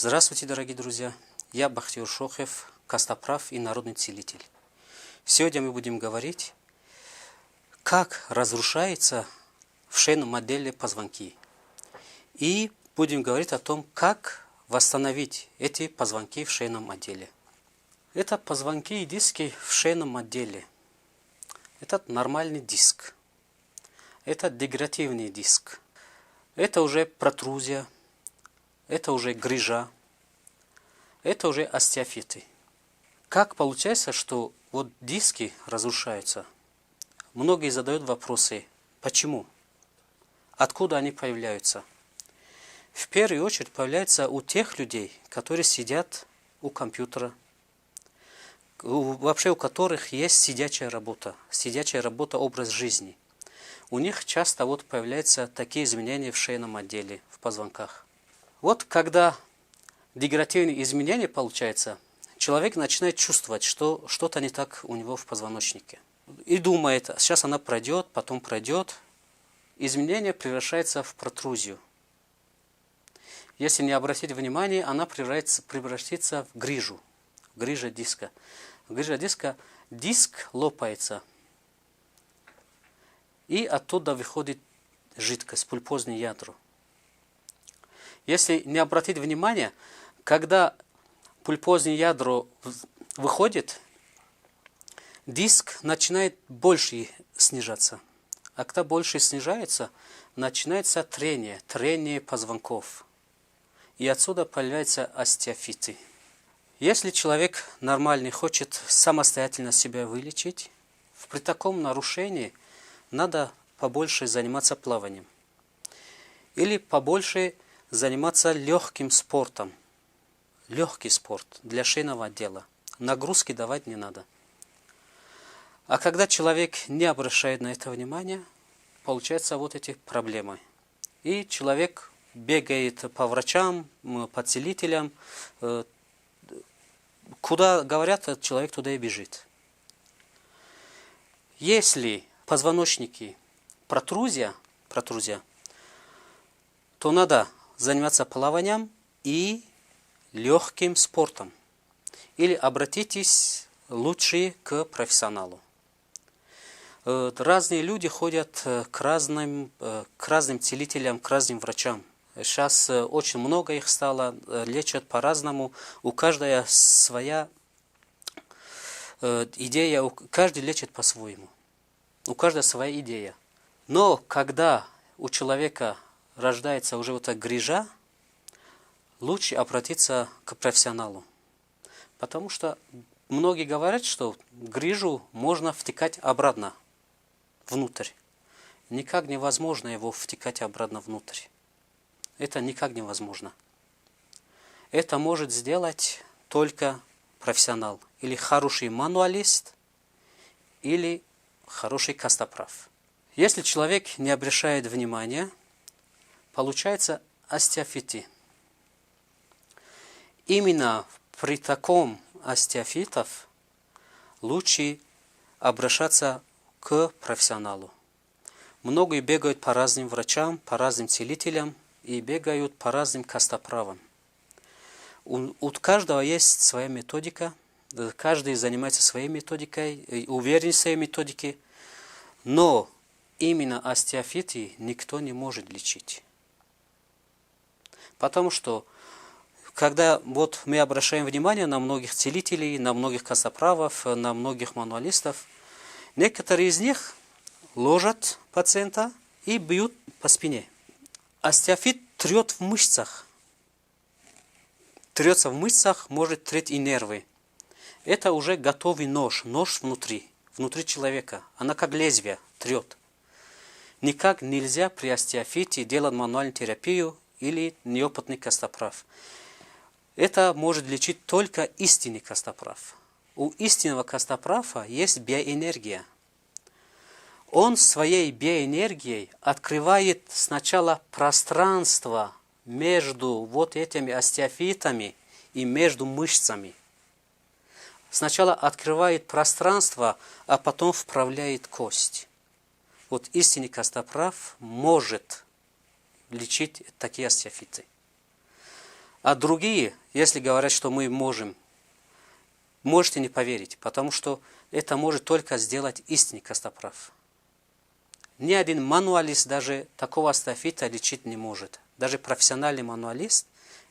Здравствуйте, дорогие друзья! Я Бахтиер Шохев, костоправ и народный целитель. Сегодня мы будем говорить, как разрушаются в шейном отделе позвонки. И будем говорить о том, как восстановить эти позвонки в шейном отделе. Это позвонки и диски в шейном отделе. Это нормальный диск. Это дегенеративный диск. Это уже протрузия. Это уже грыжа, это уже остеофиты. Как получается, что вот диски разрушаются? Многие задают вопросы, почему? Откуда они появляются? В первую очередь появляются у тех людей, которые сидят у компьютера, вообще у которых есть сидячая работа образ жизни. У них часто вот появляются такие изменения в шейном отделе, в позвонках. Вот когда дегенеративные изменения получается, человек начинает чувствовать, что что-то не так у него в позвоночнике. И думает, сейчас она пройдет, потом пройдет. Изменение превращается в протрузию. Если не обратить внимания, она превратится в грыжу. Грыжа диска. Грыжа диска, диск лопается. И оттуда выходит жидкость, пульпозное ядро. Если не обратить внимания, когда пульпозное ядро выходит, диск начинает больше снижаться. А когда больше снижается, начинается трение позвонков. И отсюда появляются остеофиты. Если человек нормальный хочет самостоятельно себя вылечить, при таком нарушении надо побольше заниматься плаванием. Или побольше заниматься легким спортом. Легкий спорт для шейного отдела. Нагрузки давать не надо. А когда человек не обращает на это внимания, получаются вот эти проблемы. И человек бегает по врачам, по целителям. Куда говорят, человек туда и бежит. Если в позвоночнике протрузия, то надо заниматься плаванием и легким спортом. Или обратитесь лучше к профессионалу. Разные люди ходят к разным целителям, к разным врачам. Сейчас очень много их стало, лечат по-разному. У каждого своя идея, каждый лечит по-своему. У каждого своя идея. Но когда у человека рождается уже вот эта грыжа, лучше обратиться к профессионалу. Потому что многие говорят, что грыжу можно втыкать обратно внутрь. Никак невозможно его втыкать обратно внутрь. Это никак невозможно. Это может сделать только профессионал. Или хороший мануалист, или хороший костоправ. Если человек не обращает внимания, получается остеофиты. Именно при таком остеофитов лучше обращаться к профессионалу. Многие бегают по разным врачам, по разным целителям и бегают по разным костоправам. У каждого есть своя методика, каждый занимается своей методикой, уверен в своей методике, но именно остеофиты никто не может лечить. Потому что, когда вот мы обращаем внимание на многих целителей, на многих костоправов, на многих мануалистов, некоторые из них ложат пациента и бьют по спине. Остеофит трет в мышцах. Трется в мышцах, может трет и нервы. Это уже готовый нож внутри человека. Она как лезвие трет. Никак нельзя при остеофите делать мануальную терапию или неопытный костоправ. Это может лечить только истинный костоправ. У истинного костоправа есть биоэнергия. Он своей биоэнергией открывает сначала пространство между вот этими остеофитами и между мышцами. Сначала открывает пространство, а потом вправляет кость. Вот истинный костоправ может лечить такие остеофиты. А другие, если говорят, что мы можем, можете не поверить, потому что это может только сделать истинный костоправ. Ни один мануалист даже такого остеофита лечить не может. Даже профессиональный мануалист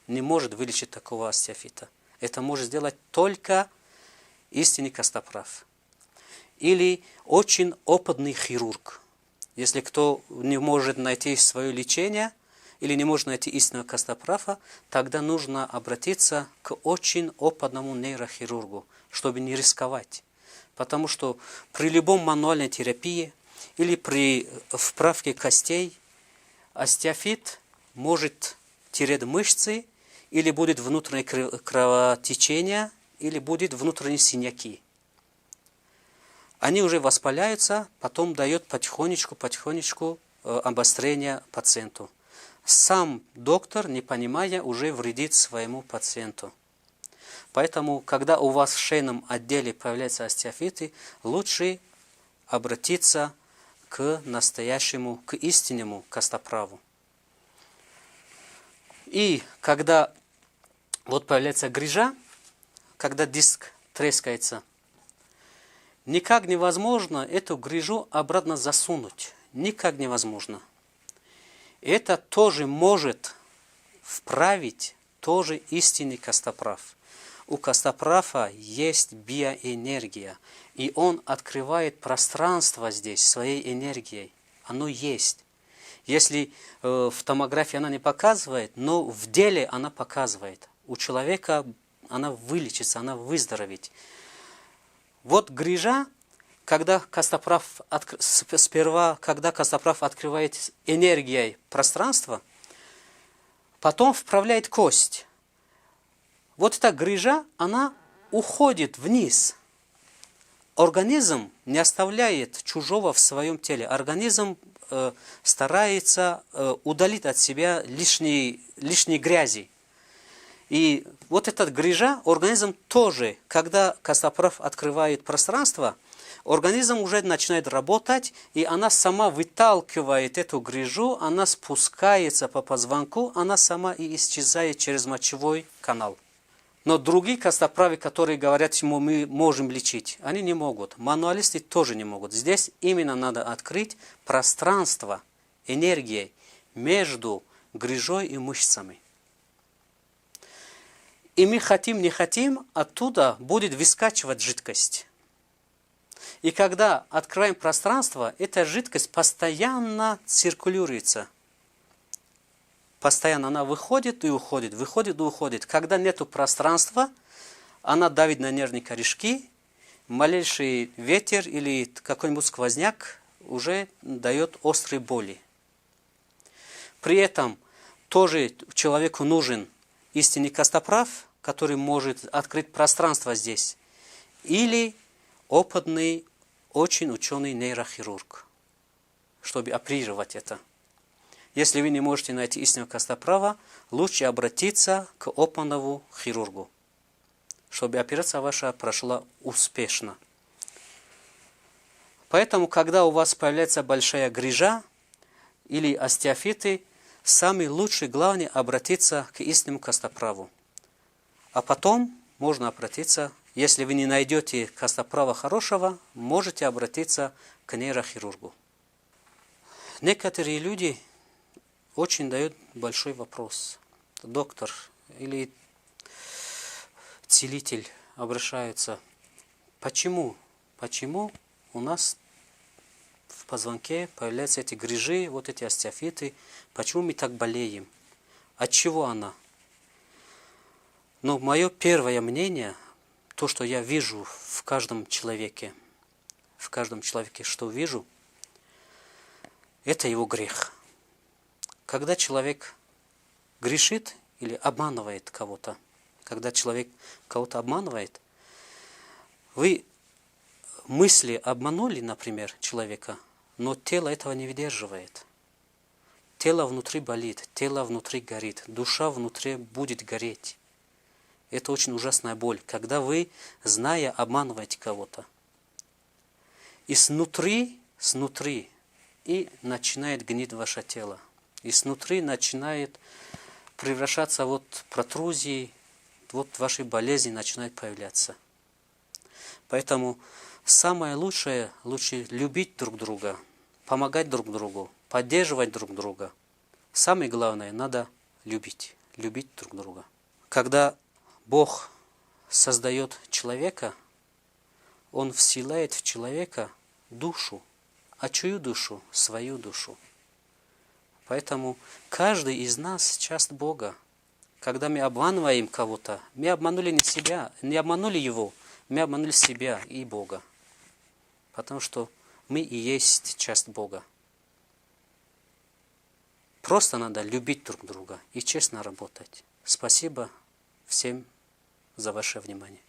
не может вылечить такого остеофита. Это может сделать только истинный костоправ. Или очень опытный хирург. Если кто не может найти свое лечение, или не может найти истинного костоправа, тогда нужно обратиться к очень опытному нейрохирургу, чтобы не рисковать. Потому что при любом мануальной терапии или при вправке костей остеофит может терять мышцы, или будет внутреннее кровотечение, или будет внутренние синяки. Они уже воспаляются, потом дает потихонечку обострение пациенту. Сам доктор, не понимая, уже вредит своему пациенту. Поэтому, когда у вас в шейном отделе появляются остеофиты, лучше обратиться к настоящему, к истинному костоправу. И когда вот появляется грыжа, когда диск трескается, никак невозможно эту грыжу обратно засунуть. Никак невозможно. Это тоже может вправить тоже истинный костоправ. У костоправа есть биоэнергия, и он открывает пространство здесь своей энергией. Оно есть. Если в томографии она не показывает, но в деле она показывает. У человека она вылечится, она выздоровеет. Вот грыжа, когда костоправ открывает энергией пространство, потом вправляет кость. Вот эта грыжа, она уходит вниз. Организм не оставляет чужого в своем теле. Организм старается удалить от себя лишней грязи. И вот эта грыжа, организм тоже, когда костоправ открывает пространство, организм уже начинает работать, и она сама выталкивает эту грыжу, она спускается по позвонку, она сама и исчезает через мочевой канал. Но другие костоправы, которые говорят ему, мы можем лечить, они не могут. Мануалисты тоже не могут. Здесь именно надо открыть пространство энергией между грыжой и мышцами. И мы хотим, не хотим, оттуда будет выскачивать жидкость. И когда открываем пространство, эта жидкость постоянно циркулируется. Постоянно она выходит и уходит, выходит и уходит. Когда нет пространства, она давит на нервные корешки, малейший ветер или какой-нибудь сквозняк уже дает острые боли. При этом тоже человеку нужен истинный костоправ, который может открыть пространство здесь, или опытный, очень ученый нейрохирург, чтобы оперировать это. Если вы не можете найти истинного костоправа, лучше обратиться к опытному хирургу, чтобы операция ваша прошла успешно. Поэтому, когда у вас появляется большая грыжа или остеофиты, самый лучший, главное, обратиться к истинному костоправу. А потом можно обратиться, если вы не найдете костоправа хорошего, можете обратиться к нейрохирургу. Некоторые люди очень дают большой вопрос. Доктор или целитель обращаются. Почему у нас в позвонке появляются эти грыжи, вот эти остеофиты? Почему мы так болеем? От чего она? Но мое первое мнение, то, что я вижу в каждом человеке, что вижу, это его грех. Когда человек грешит или обманывает кого-то, когда человек кого-то обманывает, вы мысли обманули, например, человека, но тело этого не выдерживает. Тело внутри болит, тело внутри горит, душа внутри будет гореть. Это очень ужасная боль, когда вы, зная, обманываете кого-то. И снутри, и начинает гнить ваше тело. И снутри начинает превращаться вот в протрузии, вот ваши болезни начинают появляться. Поэтому самое лучшее, лучше любить друг друга, помогать друг другу, поддерживать друг друга. Самое главное, надо любить друг друга. Когда Бог создает человека, Он вселяет в человека душу. А чью душу? Свою душу. Поэтому каждый из нас часть Бога. Когда мы обманываем кого-то, мы обманули не себя, не обманули его, мы обманули себя и Бога. Потому что мы и есть часть Бога. Просто надо любить друг друга и честно работать. Спасибо всем за ваше внимание.